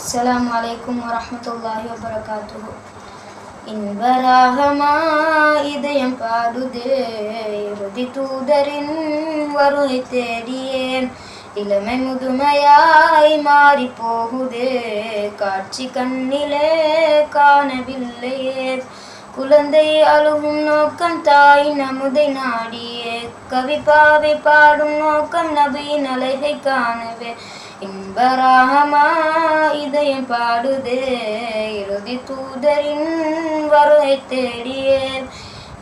அஸ்ஸலாமு அலைக்கும் வரஹ்மத்துல்லாஹி வபரகாத்துஹு. இன்பராகமா இதயம் பாடுதே, இறுதி தூதரின் வருகை தேடியேன். இளமை முதுமையாய் மாறி போகுதே, காட்சி கண்ணிலே காணவில்லையே. குழந்தை அழுகும் நோக்கம் தாயின் அமுதை நாடியே, கவி பாவை பாடும் நோக்கம் நபியின் அழகை காணவே. இன்பராகமா இதயம் பாடுதே, இறுதி தூதரின் வருகை தேடியே.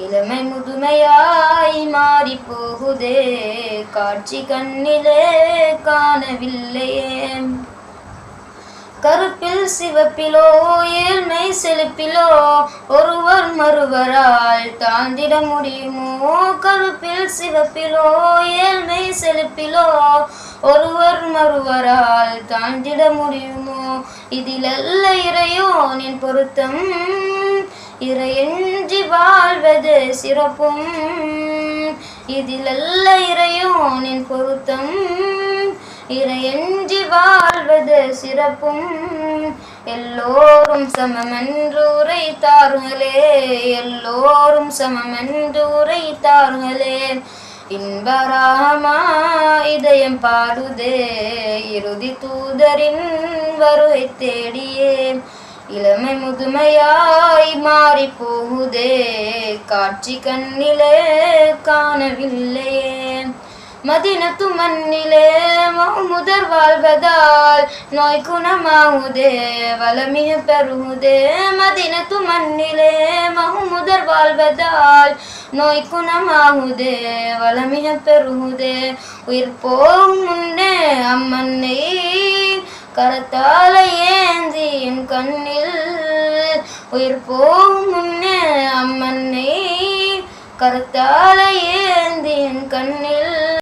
இளமை முதுமையாய் மாறி போகுதே, காட்சி கண்ணிலே காணவில்லையே. கருப்பில் சிவப்பிலோ ஏழ்மை செழிப்பிலோ ஒருவர் மறுவரால் தாழ்ந்திட முடியுமோ? கருப்பில் சிவப்பிலோ ஏழ்மை செழிப்பிலோ ஒருவர் மறுவரால் தாழ்ந்திட முடியுமோ? இதிலல்ல இறையோனின் பொருத்தம், இறையன்றி வாழ்வது சிறப்பும். இதிலல்ல இறையோனின் பொருத்தம், இறையன்றி வாழ்வது சிறப்பும். எல்லோரும் சமமென்று உரைத்தார்களே, எல்லோரும் சமமென்று உரைத்தார்களே. இன்பராகமா இதயம் பாடுதே, இறுதி தூதரின் வருகை தேடியே. இளமை முதுமையாய் மாறி போகுதே, காட்சி கண்ணிலே காணவில்லையே. மதினத்து மண்ணிலே முகமுதர் வாழ்வதால் நோய் குணமாகுதே, வளமிக பெருகுதே. மதினத்து மண்ணிலே முகமுதர் வாழ்வதால் நோய் குணமாகுதே, வளமிக பெருகுதே. உயிர் போகும் முன்னே அம்மன்னை கரத்தால ஏந்தி என் கண்ணில், உயிர் போகும் முன்னே அம்மன்னை கரத்தால ஏந்தி என் கண்ணில்.